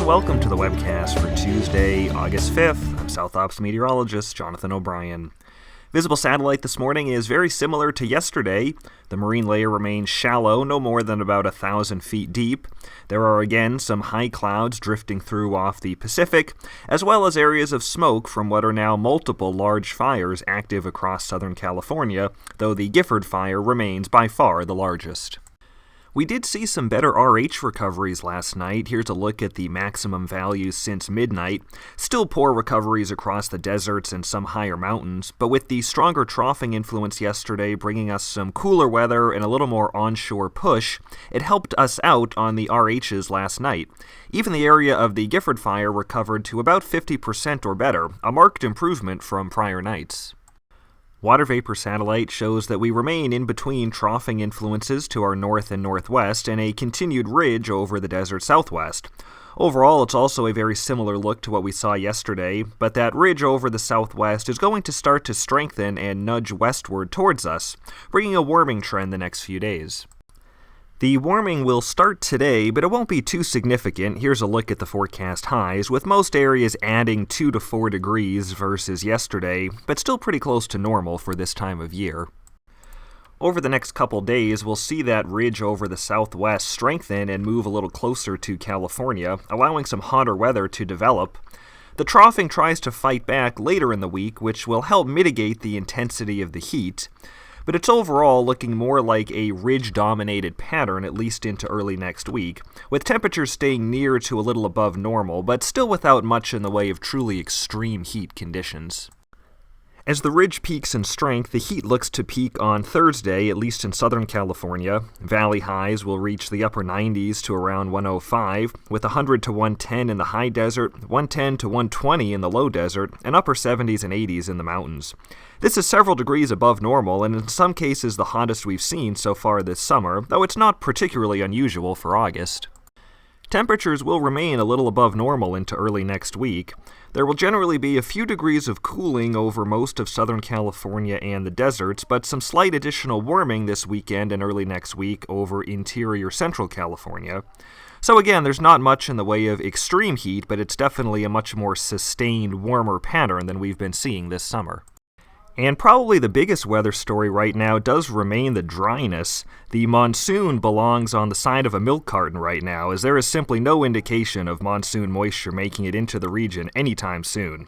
welcome to the Webcast for Tuesday, August 5th. I'm South Ops meteorologist Jonathan O'Brien. Visible satellite this morning is very similar to yesterday. The marine layer remains shallow, no more than about 1,000 feet deep. There are again some high clouds drifting through off the Pacific, as well as areas of smoke from what are now multiple large fires active across Southern California, though the Gifford fire remains by far the largest. We did see some better RH recoveries last night. Here's a look at the maximum values since midnight. Still poor recoveries across the deserts and some higher mountains, but with the stronger troughing influence yesterday bringing us some cooler weather and a little more onshore push, it helped us out on the RHs last night. Even the area of the Gifford fire recovered to about 50% or better, a marked improvement from prior nights. Water vapor satellite shows that we remain in between troughing influences to our north and northwest and a continued ridge over the desert southwest. Overall, it's also a very similar look to what we saw yesterday, but that ridge over the southwest is going to start to strengthen and nudge westward towards us, bringing a warming trend the next few days. The warming will start today, but it won't be too significant. Here's a look at the forecast highs, with most areas adding 2 to 4 degrees versus yesterday, but still pretty close to normal for this time of year. Over the next couple days, we'll see that ridge over the southwest strengthen and move a little closer to California, allowing some hotter weather to develop. The troughing tries to fight back later in the week, which will help mitigate the intensity of the heat. But it's overall looking more like a ridge-dominated pattern at least into early next week, with temperatures staying near to a little above normal, but still without much in the way of truly extreme heat conditions. As the ridge peaks in strength, the heat looks to peak on Thursday, at least in Southern California. Valley highs will reach the upper 90s to around 105, with 100 to 110 in the high desert, 110 to 120 in the low desert, and upper 70s and 80s in the mountains. This is several degrees above normal, and in some cases the hottest we've seen so far this summer, though it's not particularly unusual for August. Temperatures will remain a little above normal into early next week. There will generally be a few degrees of cooling over most of Southern California and the deserts, but some slight additional warming this weekend and early next week over interior Central California. So again, there's not much in the way of extreme heat, but it's definitely a much more sustained, warmer pattern than we've been seeing this summer. And probably the biggest weather story right now does remain the dryness. The monsoon belongs on the side of a milk carton right now, as there is simply no indication of monsoon moisture making it into the region anytime soon.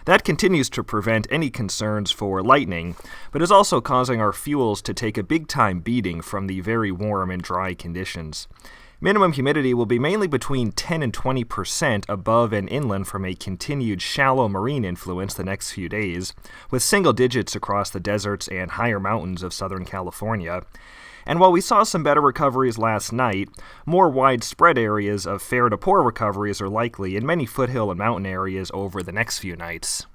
That continues to prevent any concerns for lightning, but is also causing our fuels to take a big-time beating from the very warm and dry conditions. Minimum humidity will be mainly between 10 and 20% above and inland from a continued shallow marine influence the next few days, with single digits across the deserts and higher mountains of Southern California. And while we saw some better recoveries last night, more widespread areas of fair to poor recoveries are likely in many foothill and mountain areas over the next few nights.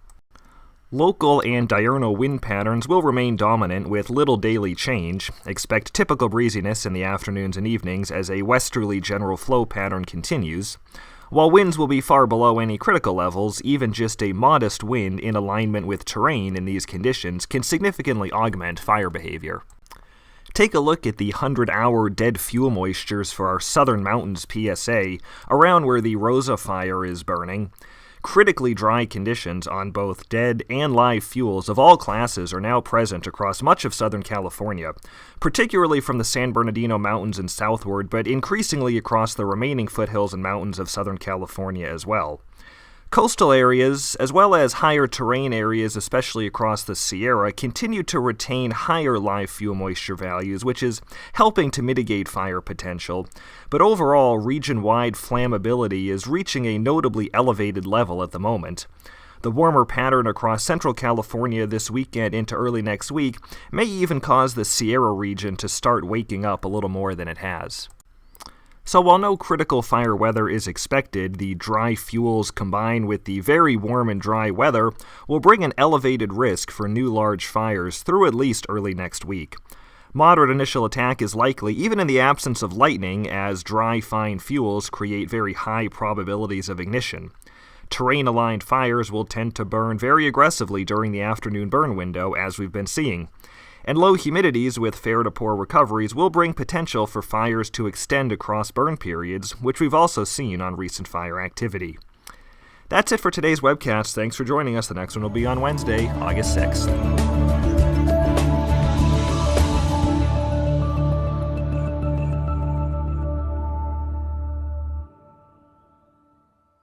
Local and diurnal wind patterns will remain dominant with little daily change. Expect typical breeziness in the afternoons and evenings as a westerly general flow pattern continues. While winds will be far below any critical levels, even just a modest wind in alignment with terrain in these conditions can significantly augment fire behavior. Take a look at the 100-hour dead fuel moistures for our southern mountains PSA, around where the Rosa fire is burning. Critically dry conditions on both dead and live fuels of all classes are now present across much of Southern California, particularly from the San Bernardino Mountains and southward, but increasingly across the remaining foothills and mountains of Southern California as well. Coastal areas, as well as higher terrain areas, especially across the Sierra, continue to retain higher live fuel moisture values, which is helping to mitigate fire potential. But overall, region-wide flammability is reaching a notably elevated level at the moment. The warmer pattern across Central California this weekend into early next week may even cause the Sierra region to start waking up a little more than it has. So while no critical fire weather is expected, the dry fuels combined with the very warm and dry weather will bring an elevated risk for new large fires through at least early next week. Moderate initial attack is likely even in the absence of lightning, as dry, fine fuels create very high probabilities of ignition. Terrain-aligned fires will tend to burn very aggressively during the afternoon burn window, as we've been seeing. And low humidities with fair to poor recoveries will bring potential for fires to extend across burn periods, which we've also seen on recent fire activity. That's it for today's webcast. Thanks for joining us. The next one will be on Wednesday, August 6th.